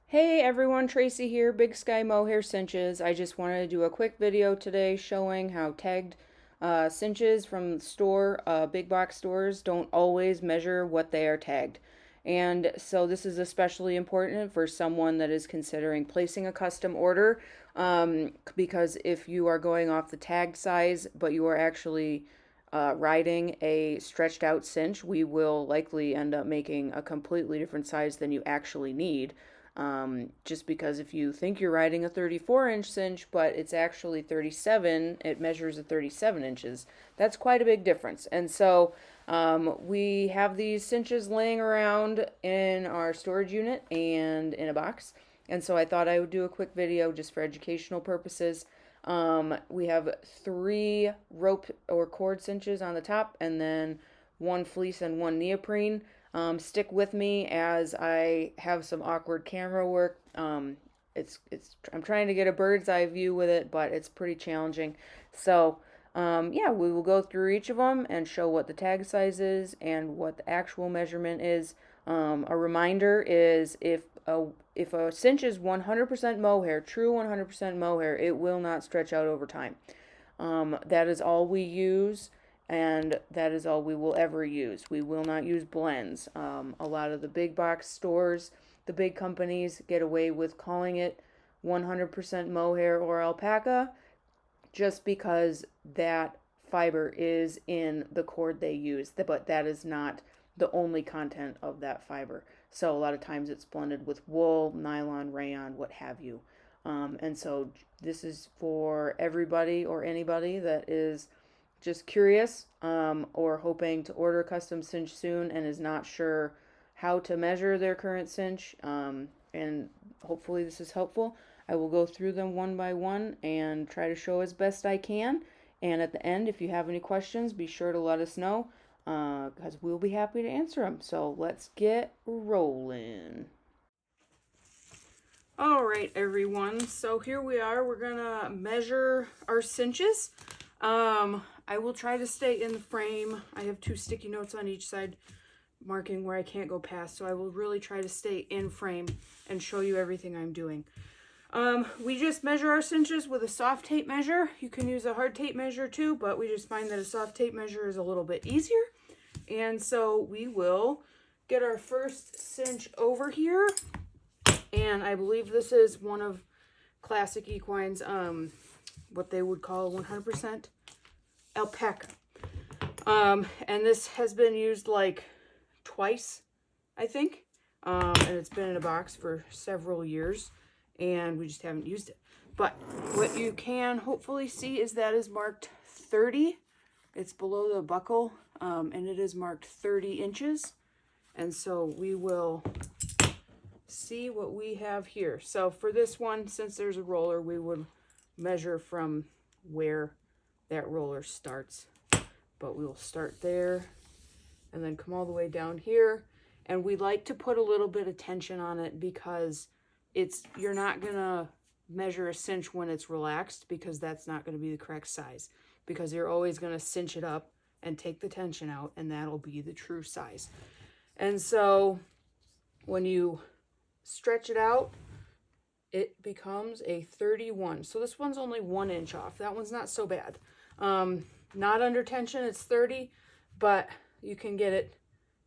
Hey everyone, Tracy here, Big Sky Mohair Cinches. I just wanted to do a quick video today showing how tagged cinches from the store, big box stores, don't always measure what they are tagged. And so this is especially important for someone that is considering placing a custom order, because if you are going off the tagged size, but you are actually riding a stretched out cinch, we will likely end up making a completely different size than you actually need. Just because if you think you're riding a 34-inch cinch, but it's actually 37, it measures at 37 inches. That's quite a big difference. And so we have these cinches laying around in our storage unit and in a box. And so I thought I would do a quick video just for educational purposes. We have 3 rope or cord cinches on the top, and then 1 fleece and 1 neoprene. Stick with me as I have some awkward camera work. I'm trying to get a bird's eye view with it, but it's pretty challenging. So yeah, we will go through each of them and show what the tag size is and what the actual measurement is. A reminder is if a cinch is 100% mohair, true 100% mohair, it will not stretch out over time. That is all we use, and that is all we will ever use. We will not use blends. A lot of the big box stores, the big companies, get away with calling it 100% mohair or alpaca just because that fiber is in the cord they use, but that is not the only content of that fiber. So a lot of times it's blended with wool, nylon, rayon, what have you. And so this is for everybody or anybody that is just curious, or hoping to order a custom cinch soon and is not sure how to measure their current cinch. And hopefully this is helpful. I will go through them one by one and try to show as best I can. And at the end, if you have any questions, be sure to let us know, because we'll be happy to answer them. So let's get rolling. All right, everyone. So here we are. We're gonna measure our cinches. I will try to stay in the frame. I have 2 sticky notes on each side marking where I can't go past, so I will really try to stay in frame and show you everything I'm doing. We just measure our cinches with a soft tape measure. You can use a hard tape measure too, but we just find that a soft tape measure is a little bit easier. And so we will get our first cinch over here. And I believe this is one of Classic Equine's, what they would call 100% alpaca. And this has been used like twice, I think. And it's been in a box for several years, and we just haven't used it. But what you can hopefully see is that is marked 30. It's below the buckle, and it is marked 30 inches. And so we will see what we have here. So for this one, since there's a roller, we would measure from where that roller starts. But we will start there and then come all the way down here. And we like to put a little bit of tension on it because you're not gonna measure a cinch when it's relaxed, because that's not gonna be the correct size, because you're always gonna cinch it up and take the tension out, and that'll be the true size. And so when you stretch it out, it becomes a 31. So this one's only 1 inch off. That one's not so bad. Not under tension, it's 30, but you can get it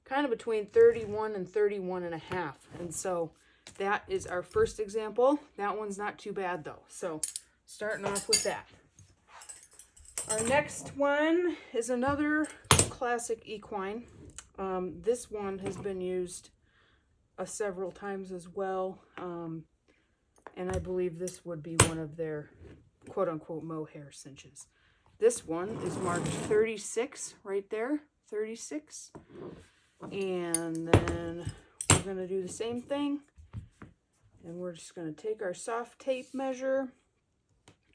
kind of between 31 and 31 and a half. And so that is our first example. That one's not too bad though. So starting off with that. Our next one is another Classic Equine. This one has been used several times as well. And I believe this would be one of their quote-unquote mohair cinches. This one is marked 36 right there, 36. And then we're going to do the same thing. And we're just going to take our soft tape measure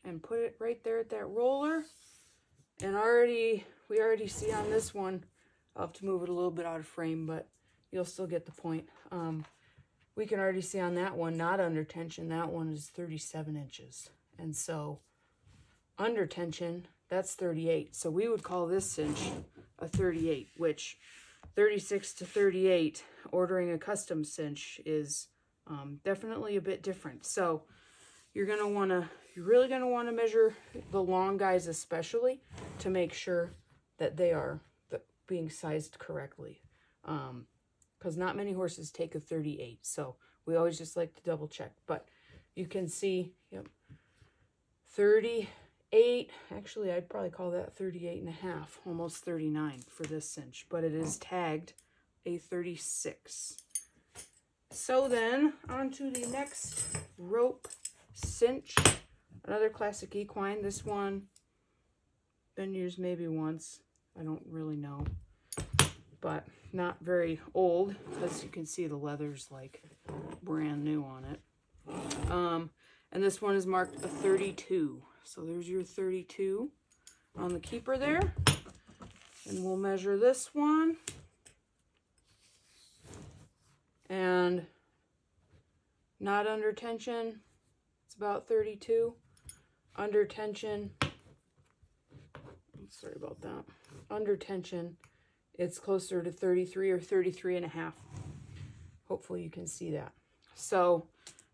and put it right there at that roller. And we already see on this one, I'll have to move it a little bit out of frame, but you'll still get the point. We can already see on that one, not under tension, that one is 37 inches. And so under tension, that's 38. So we would call this cinch a 38, which 36 to 38, ordering a custom cinch is Definitely a bit different. So you're really gonna want to measure the long guys especially to make sure that they are being sized correctly. Because not many horses take a 38, so we always just like to double check. But you can see, yep, 38, actually I'd probably call that 38 and a half, almost 39 for this cinch, but it is tagged a 36. So then on to the next rope cinch, another classic equine. This one been used maybe once, I don't really know, but not very old, because you can see the leather's like brand new on it. And this one is marked a 32. So there's your 32 on the keeper there. And we'll measure this one. And not under tension, it's about 32. Under tension, sorry about that. Under tension, it's closer to 33 or 33 and a half. Hopefully you can see that. So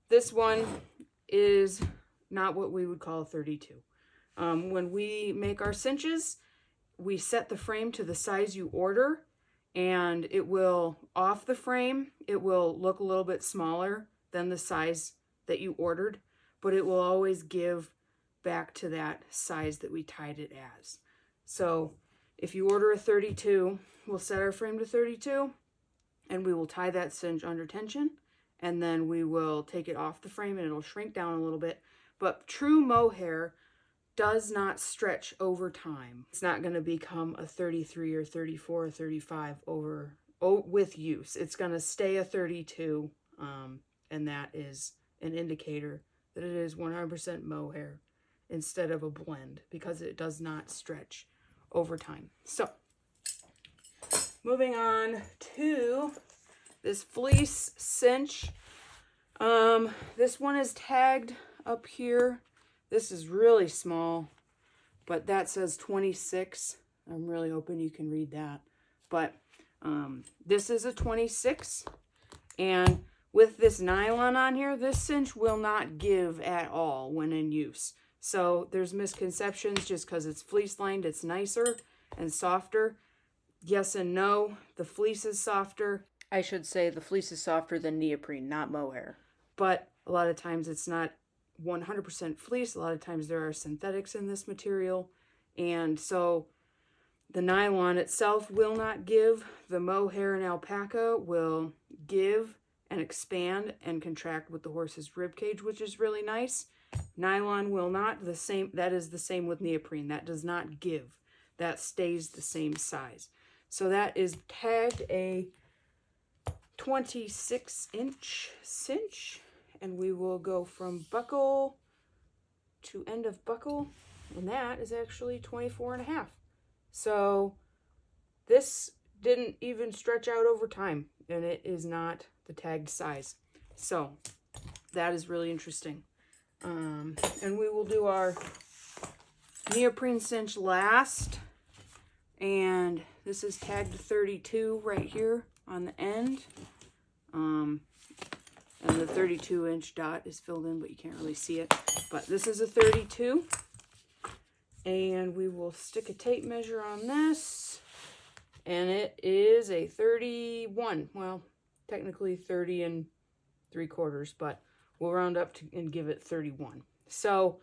this one is not what we would call a 32. When we make our cinches, we set the frame to the size you order, and it will, off the frame, it will look a little bit smaller than the size that you ordered, but it will always give back to that size that we tied it as. So if you order a 32, we'll set our frame to 32, and we will tie that cinch under tension, and then we will take it off the frame and it'll shrink down a little bit. But true mohair does not stretch over time. It's not going to become a 33 or 34 or 35 with use. It's going to stay a 32, and that is an indicator that it is 100% mohair instead of a blend, because it does not stretch over time. So moving on to this fleece cinch. This one is tagged up here. This is really small, but that says 26. I'm really hoping you can read that. But this is a 26, and with this nylon on here, this cinch will not give at all when in use. So there's misconceptions just because it's fleece lined, it's nicer and softer. Yes and no. The fleece is softer. I should say the fleece is softer than neoprene, not mohair. But a lot of times it's not 100% fleece. A lot of times there are synthetics in this material. And so the nylon itself will not give. The mohair and alpaca will give and expand and contract with the horse's rib cage, which is really nice. Nylon will not. That is the same with neoprene. That does not give. That stays the same size. So that is tagged a 26-inch cinch, and we will go from buckle to end of buckle, and that is actually 24 and a half. So this didn't even stretch out over time, and it is not the tagged size. So that is really interesting. And we will do our neoprene cinch last, and this is tagged to 32 right here on the end. And the 32-inch dot is filled in, but you can't really see it. But this is a 32. And we will stick a tape measure on this. And it is a 31. Well, technically 30 and 3/4, but we'll round up and give it 31. So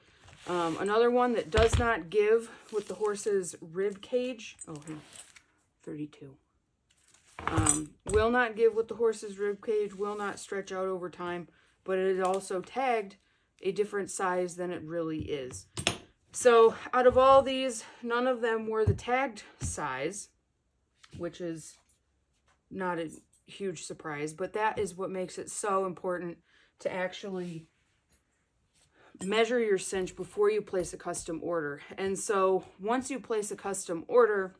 another one that does not give with the horse's rib cage. Oh, here, 32. Will not give with the horse's rib cage, will not stretch out over time, but it is also tagged a different size than it really is. So out of all these, none of them were the tagged size, which is not a huge surprise, but that is what makes it so important to actually measure your cinch before you place a custom order. And so once you place a custom order,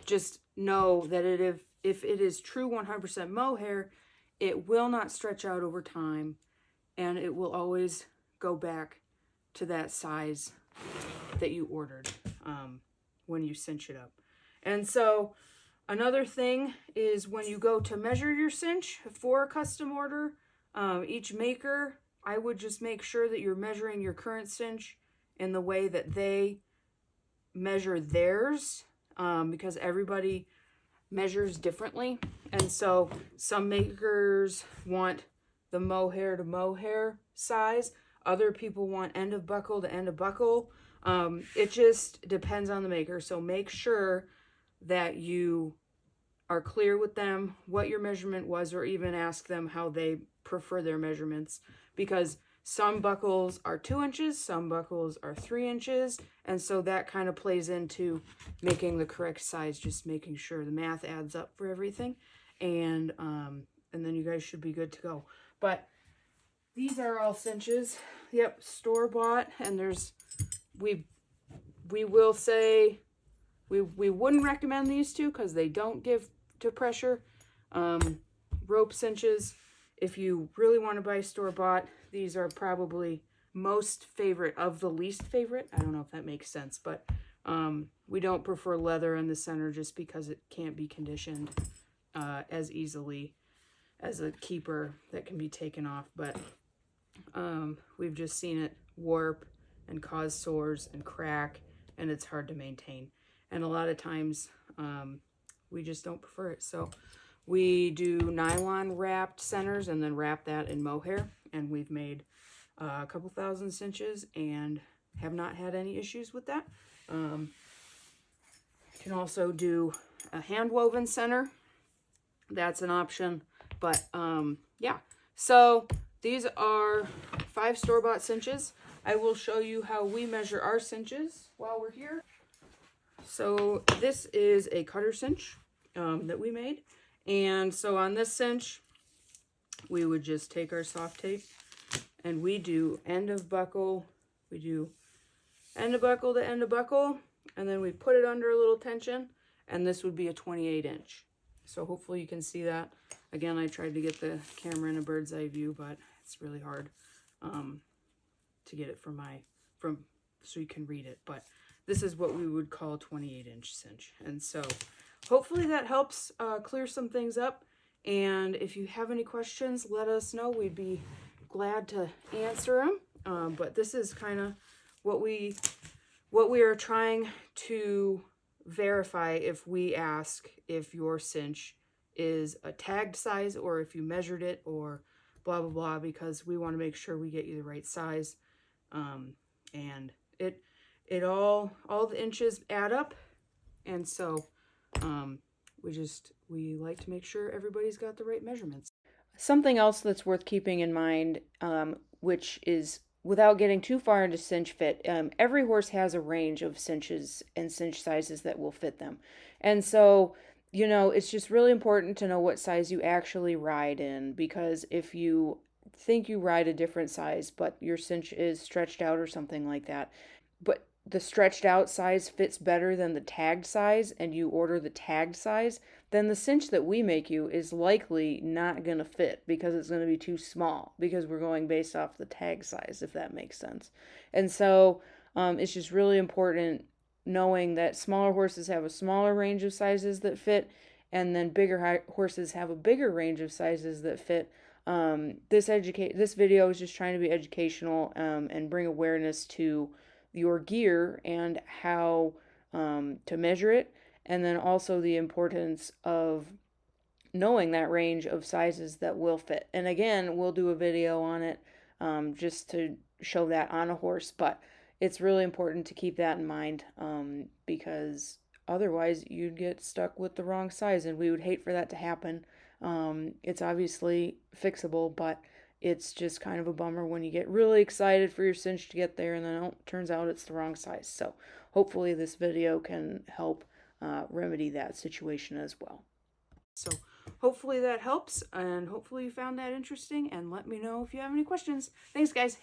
just know that if it is true 100% mohair, it will not stretch out over time, and it will always go back to that size that you ordered when you cinch it up. And so Another thing is when you go to measure your cinch for a custom order, each maker, I would just make sure that you're measuring your current cinch in the way that they measure theirs, because everybody measures differently. And so some makers want the mohair to mohair size. Other people want end of buckle to end of buckle. It just depends on the maker. So make sure that you are clear with them what your measurement was, or even ask them how they prefer their measurements, because some buckles are 2 inches, some buckles are 3 inches, and so that kind of plays into making the correct size, just making sure the math adds up for everything, and then you guys should be good to go. But these are all cinches. Yep, store-bought, and there's, we will say, we wouldn't recommend these two because they don't give to pressure. Rope cinches, if you really want to buy store-bought, these are probably most favorite of the least favorite. I don't know if that makes sense, but we don't prefer leather in the center just because it can't be conditioned as easily as a keeper that can be taken off. But we've just seen it warp and cause sores and crack, and it's hard to maintain. And a lot of times we just don't prefer it. So we do nylon wrapped centers and then wrap that in mohair. And we've made a couple thousand cinches and have not had any issues with that. You can also do a hand woven center. That's an option. But yeah, so these are 5 store-bought cinches. I will show you how we measure our cinches while we're here. So this is a cutter cinch that we made. And so on this cinch, we would just take our soft tape and we do end of buckle. We do end of buckle to end of buckle, and then we put it under a little tension, and this would be a 28 inch. So hopefully you can see that. Again, I tried to get the camera in a bird's eye view, but it's really hard to get it so you can read it. But this is what we would call 28 inch cinch. And so hopefully that helps clear some things up. And if you have any questions, let us know. We'd be glad to answer them. But this is kind of what we are trying to verify if we ask if your cinch is a tagged size or if you measured it or blah, blah, blah, because we want to make sure we get you the right size. And it all the inches add up. And so we like to make sure everybody's got the right measurements. Something else that's worth keeping in mind, which is, without getting too far into cinch fit, every horse has a range of cinches and cinch sizes that will fit them. And so, you know, it's just really important to know what size you actually ride in, because if you think you ride a different size, but your cinch is stretched out or something like that, but the stretched out size fits better than the tagged size, and you order the tagged size, then the cinch that we make you is likely not going to fit because it's going to be too small, because we're going based off the tag size, if that makes sense. And so it's just really important knowing that smaller horses have a smaller range of sizes that fit, and then bigger horses have a bigger range of sizes that fit. This video is just trying to be educational and bring awareness to your gear and how to measure it, and then also the importance of knowing that range of sizes that will fit. And again, we'll do a video on it just to show that on a horse, but it's really important to keep that in mind because otherwise you'd get stuck with the wrong size, and we would hate for that to happen. It's obviously fixable, but it's just kind of a bummer when you get really excited for your cinch to get there and then it turns out it's the wrong size. So hopefully this video can help remedy that situation as well. So hopefully that helps, and hopefully you found that interesting, and let me know if you have any questions. Thanks, guys.